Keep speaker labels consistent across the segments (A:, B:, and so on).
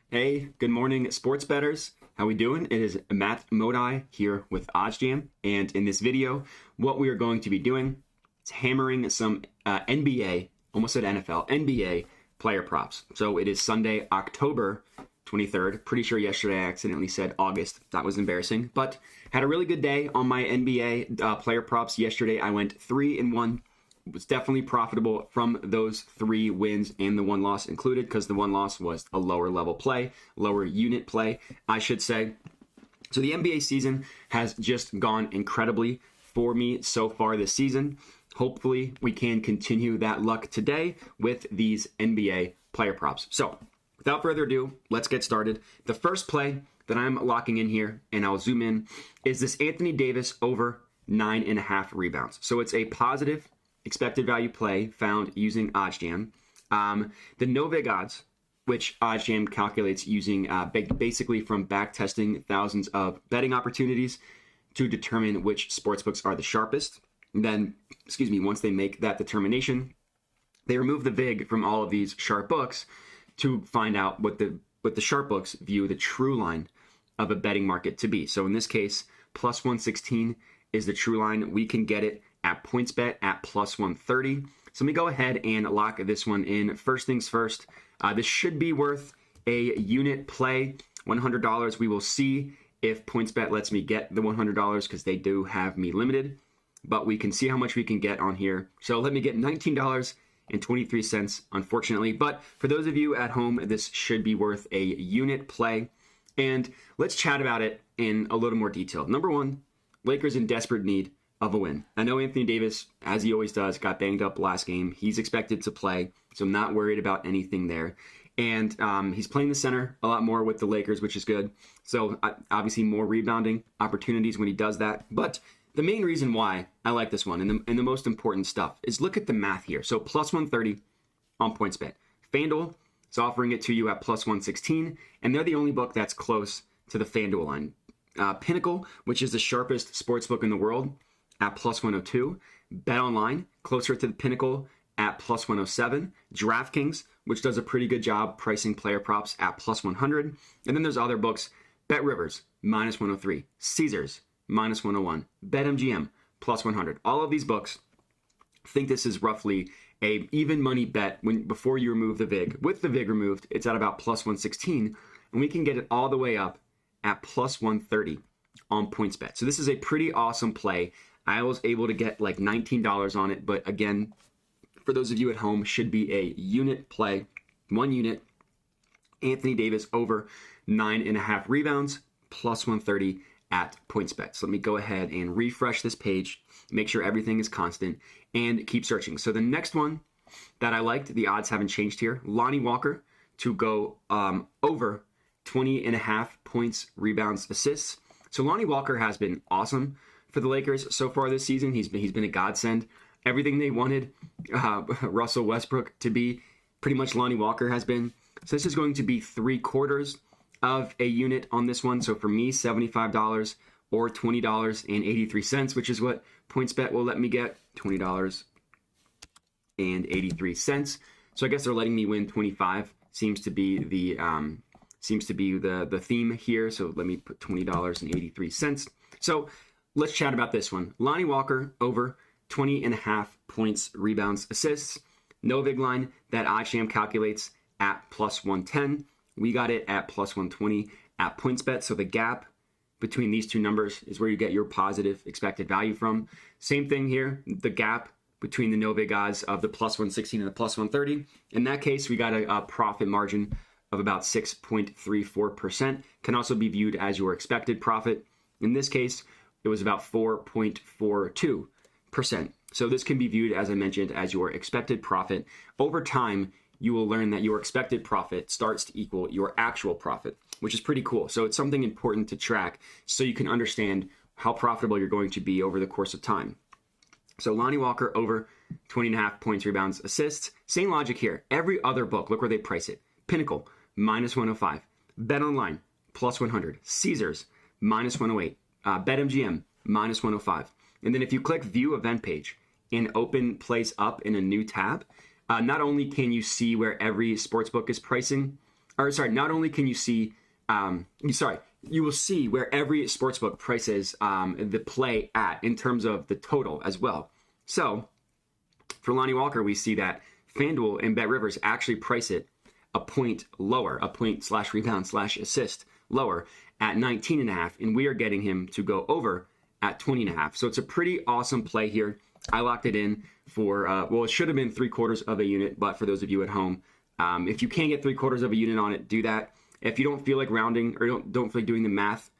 A: Hey, good morning, sports bettors. How we doing? It is Matt Modi here with OddsJam, and in this video, what we are going to be doing is hammering some NBA, almost said NFL, NBA player props. So it is Sunday, October 23rd. Pretty sure yesterday I accidentally said August. That was embarrassing, but had a really good day on my NBA player props. Yesterday I went 3-1. Was definitely profitable from those 3 wins and the 1 loss included, because the 1 loss was a lower level play, lower unit play, I should say. So the NBA season has just gone incredibly for me so far this season. Hopefully we can continue that luck today with these NBA player props. So without further ado, let's get started. The first play that I'm locking in here, and I'll zoom in, is this Anthony Davis over 9.5 rebounds. So it's a positive expected value play found using OddsJam. The no vig odds, which OddsJam calculates using basically from back testing thousands of betting opportunities to determine which sportsbooks are the sharpest. And then, once they make that determination, they remove the vig from all of these sharp books to find out what the sharp books view the true line of a betting market to be. So in this case, plus 116 is the true line. We can get it at PointsBet at plus 130. So let me go ahead and lock this one in. First things first, this should be worth a unit play, $100. We will see if PointsBet lets me get the $100 because they do have me limited, but we can see how much we can get on here. So let me get $19.23, unfortunately. But for those of you at home, this should be worth a unit play. And let's chat about it in a little more detail. Number one, Lakers in desperate need of a win. I know Anthony Davis, as he always does, got banged up last game. He's expected to play, so I'm not worried about anything there. And he's playing the center a lot more with the Lakers, which is good. So obviously more rebounding opportunities when he does that. But the main reason why I like this one, and the most important stuff, is look at the math here. So plus 130 on PointsBet. FanDuel is offering it to you at plus 116, and they're the only book that's close to the FanDuel line. Pinnacle, which is the sharpest sportsbook in the world, at plus 102. BetOnline, closer to the Pinnacle, at plus 107. DraftKings, which does a pretty good job pricing player props, at plus 100. And then there's other books. BetRivers, minus 103. Caesars, minus 101. BetMGM, plus 100. All of these books think this is roughly a even money bet before you remove the vig. With the vig removed, it's at about plus 116, and we can get it all the way up at plus 130 on PointsBet. So this is a pretty awesome play. I was able to get like $19 on it, but again, for those of you at home, should be a unit play, 1 unit. Anthony Davis over 9.5 rebounds, plus 130 at PointsBet. So let me go ahead and refresh this page, make sure everything is constant, and keep searching. So the next one that I liked, the odds haven't changed here, Lonnie Walker to go over 20.5 points, rebounds, assists. So Lonnie Walker has been awesome for the Lakers so far this season. He's been a godsend. Everything they wanted Russell Westbrook to be, pretty much Lonnie Walker has been. So this is going to be 3/4 of a unit on this one. So for me, $75 or $20.83, which is what PointsBet will let me get, $20.83. So I guess they're letting me win 25. Seems to be the theme here. So let me put $20.83. So let's chat about this one. Lonnie Walker over 20.5 points, rebounds, assists. No vig line that OddsJam calculates at plus 110. We got it at plus 120 at PointsBet. So the gap between these two numbers is where you get your positive expected value from. Same thing here. The gap between the no vig odds of the plus 116 and the plus 130. In that case, we got a profit margin of about 6.34%. Can also be viewed as your expected profit. In this case, it was about 4.42%. So this can be viewed, as I mentioned, as your expected profit. Over time, you will learn that your expected profit starts to equal your actual profit, which is pretty cool. So it's something important to track so you can understand how profitable you're going to be over the course of time. So Lonnie Walker over 20.5 points, rebounds, assists. Same logic here. Every other book, look where they price it. Pinnacle, minus 105. BetOnline, plus 100. Caesars, minus 108. BetMGM, minus 105. And then if you click View Event Page and open Place Up in a new tab, not only can you see where every sportsbook is pricing or sorry, not only can you see, you will see where every sportsbook prices the play at in terms of the total as well. So for Lonnie Walker, we see that FanDuel and BetRivers actually price it a point lower, a point / rebound / assist lower at 19.5, and we are getting him to go over at 20.5. So it's a pretty awesome play here. I locked it in for, well, it should have been 3/4 of a unit, but for those of you at home, if you can't get 3/4 of a unit on it, do that. If you don't feel like rounding or don't feel like doing the math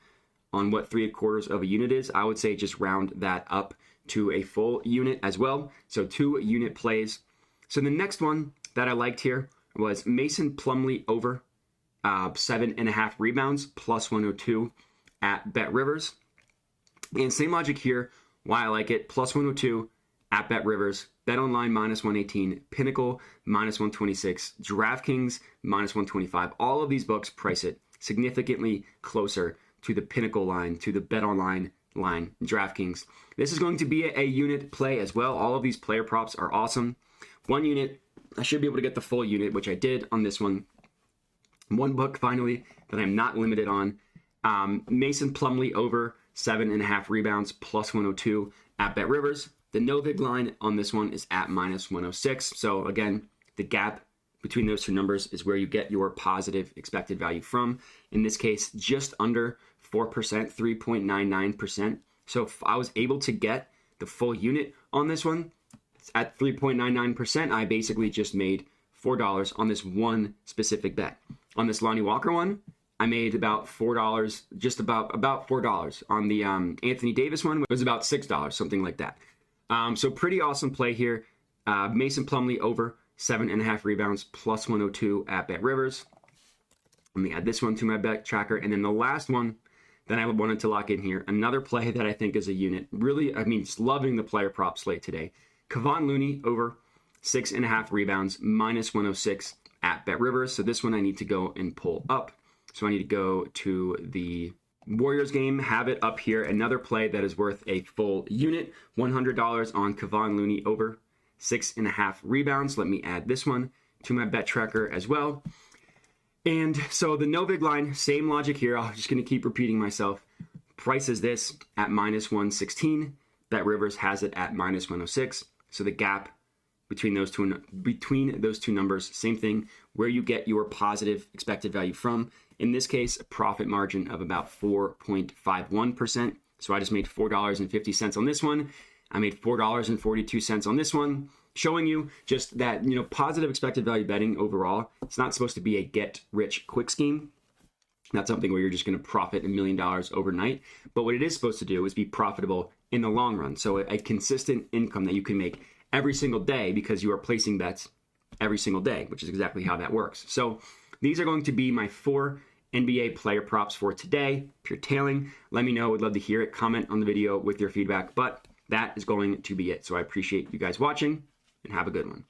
A: on what 3/4 of a unit is, I would say just round that up to a full unit as well. So 2 unit plays. So the next one that I liked here was Mason Plumlee over 7.5 rebounds plus 102 at BetRivers. And same logic here, why I like it, plus 102 at BetRivers, BetOnline minus 118, Pinnacle minus 126, DraftKings minus 125. All of these books price it significantly closer to the Pinnacle line, to the BetOnline line, DraftKings. This is going to be a unit play as well. All of these player props are awesome. 1 unit, I should be able to get the full unit, which I did on this one. 1 book, finally, that I'm not limited on. Mason Plumlee over 7.5 rebounds plus 102 at BetRivers. The no-vig line on this one is at minus 106. So again, the gap between those 2 numbers is where you get your positive expected value from. In this case, just under 4%, 3.99%. So if I was able to get the full unit on this one at 3.99%, I basically just made $4 on this one specific bet. On this Lonnie Walker one, I made about $4, just about $4. On the Anthony Davis one, it was about $6, something like that. So pretty awesome play here. Mason Plumlee over 7.5 rebounds plus 102 at BetRivers. Let me add this one to my bet tracker. And then the last one that I wanted to lock in here, another play that I think is a unit. Really, I mean, just loving the player prop slate today. Kevon Looney over 6.5 rebounds minus 106 at BetRivers. So this one I need to go and pull up. So I need to go to the Warriors game, have it up here. Another play that is worth a full unit, $100 on Kevon Looney over 6.5 rebounds. Let me add this one to my bet tracker as well. And so the no-vig line, same logic here. I'm just going to keep repeating myself. Prices this at minus 116. BetRivers has it at minus 106. So the gap between those two numbers, same thing, where you get your positive expected value from. In this case, a profit margin of about 4.51%. So I just made $4.50 on this one. I made $4.42 on this one, showing you just that, positive expected value betting overall, it's not supposed to be a get-rich-quick scheme. Not something where you're just going to profit $1 million overnight. But what it is supposed to do is be profitable in the long run. So a consistent income that you can make every single day because you are placing bets every single day, which is exactly how that works. So these are going to be my 4 NBA player props for today. If you're tailing, let me know. Would love to hear it. Comment on the video with your feedback. But that is going to be it. So I appreciate you guys watching and have a good one.